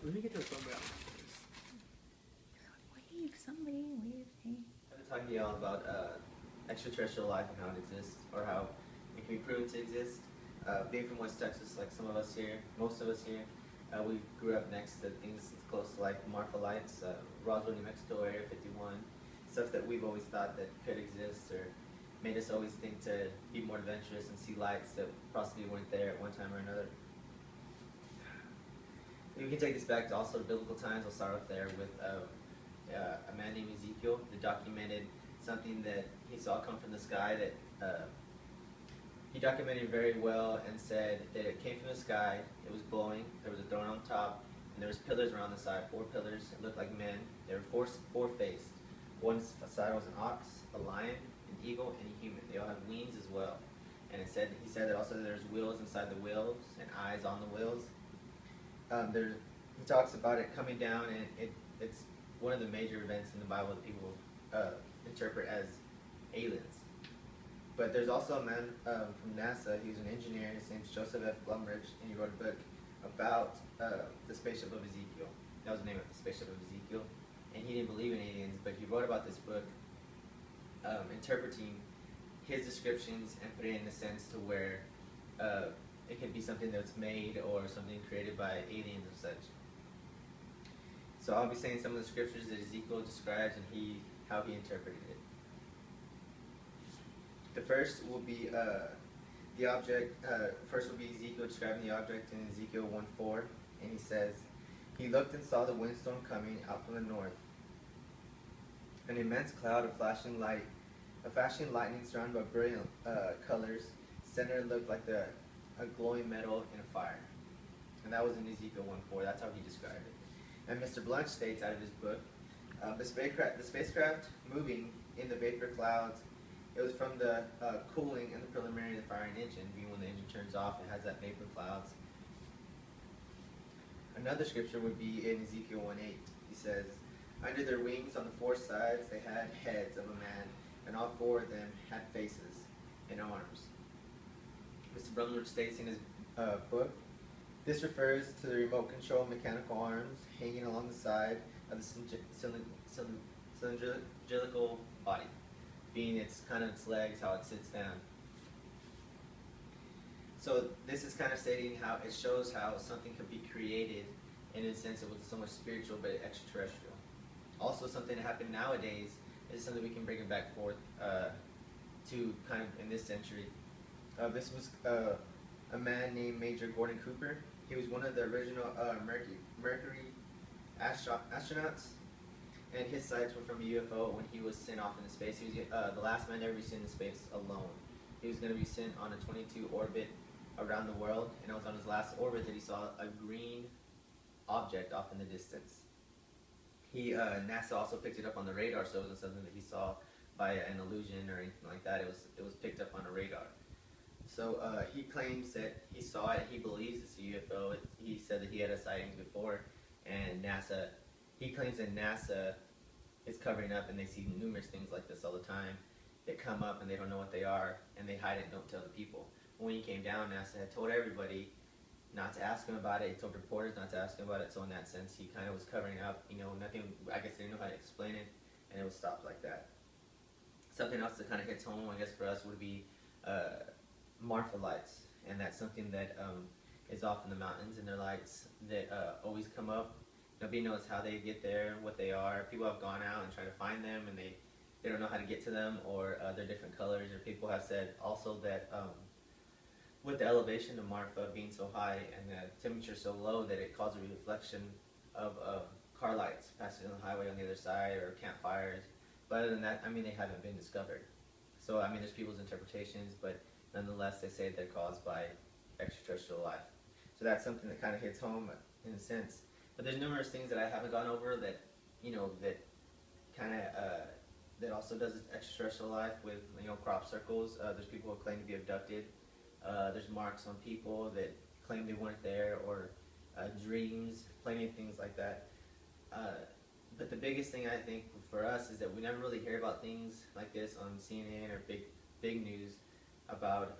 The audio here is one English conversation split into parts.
Let me get your phone out. Wave, somebody wave, hey. I've been talking to y'all about extraterrestrial life and how it exists, or how it can be proven to exist. Being from West Texas, like some of us here, most of us here, we grew up next to things close to like Marfa Lights, Roswell, New Mexico, Area 51, stuff that we've always thought that could exist, or made us always think to be more adventurous and see lights that possibly weren't there at one time or another. We can take this back to also biblical times. I'll start off there with a man named Ezekiel that documented something that he saw come from the sky that he documented very well and said that it came from the sky, it was glowing, there was a throne on top, and there was pillars around the side, 4 pillars, it looked like men. They were four-faced. One side was an ox, a lion, an eagle, and a human. They all had wings as well. And he said that also there's wheels inside the wheels and eyes on the wheels. He talks about it coming down, and it's one of the major events in the Bible that people interpret as aliens. But there's also a man from NASA. He was an engineer. His name's Joseph F. Blumridge, and he wrote a book about the spaceship of Ezekiel. That was the name of the spaceship of Ezekiel. And he didn't believe in aliens, but he wrote about this book interpreting his descriptions and put it in a sense to where it could be something that's made or something created by aliens and such. So I'll be saying some of the scriptures that Ezekiel describes and how he interpreted it. The first will be the object. First will be Ezekiel describing the object in Ezekiel 1:4, and he says, "He looked and saw the windstorm coming out from the north, an immense cloud of flashing lightning surrounded by brilliant colors. Center looked like a glowing metal in a fire." And that was in Ezekiel 1:4. That's how he described it. And Mr. Blunt states out of his book, the spacecraft moving in the vapor clouds, it was from the cooling and the preliminary of the firing engine, being when the engine turns off, it has that vapor clouds. Another scripture would be in Ezekiel 1:8. He says, "Under their wings on the 4 sides they had heads of a man, and all 4 of them had faces and arms." Mr. Brumler states in his book, "This refers to the remote control mechanical arms hanging along the side of the cylindrical body, being its legs, how it sits down." So this is kind of stating how it shows how something could be created in a sense it was so much spiritual but extraterrestrial. Also something that happened nowadays is something we can bring it back forth to kind of in this century. This was a man named Major Gordon Cooper. He was one of the original Mercury astronauts, and his sights were from a UFO when he was sent off into space. He was the last man to ever be sent into space alone. He was going to be sent on a 22 orbit around the world, and it was on his last orbit that he saw a green object off in the distance. NASA also picked it up on the radar, so it wasn't something that he saw by an illusion or anything like that. It was picked up on a radar. So he claims that he saw it. He believes it's a UFO. He said that he had a sighting before, and he claims that NASA is covering up, and they see numerous things like this all the time that come up, and they don't know what they are, and they hide it and don't tell the people. When he came down, NASA had told everybody not to ask him about it. He told reporters not to ask him about it. So in that sense, he kind of was covering up. Nothing. I guess they didn't know how to explain it, and it was stopped like that. Something else that kind of hits home, I guess, for us would be Marfa lights, and that's something that is off in the mountains, and they're lights that always come up. Nobody knows how they get there, what they are. People have gone out and tried to find them, and they don't know how to get to them, or they're different colors. Or people have said also that with the elevation of Marfa being so high and the temperature so low that it causes a reflection of car lights passing on the highway on the other side, or campfires. But other than that, they haven't been discovered. So there's people's interpretations, but nonetheless, they say they're caused by extraterrestrial life. So that's something that kind of hits home in a sense. But there's numerous things that I haven't gone over that, that kind of, that also does extraterrestrial life with, crop circles. There's people who claim to be abducted. There's marks on people that claim they weren't there, or dreams, plenty of things like that. But the biggest thing I think for us is that we never really hear about things like this on CNN or big news about,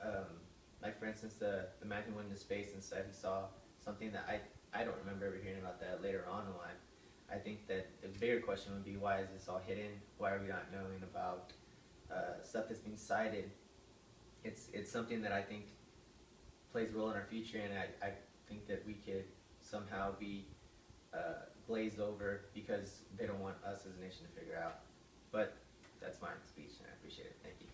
like for instance, the man who went into space and said he saw something that I don't remember ever hearing about that later on in life. I think that the bigger question would be, why is this all hidden? Why are we not knowing about stuff that's being cited? It's something that I think plays a role in our future, and I think that we could somehow be glazed over because they don't want us as a nation to figure out. But that's my speech, and I appreciate it. Thank you.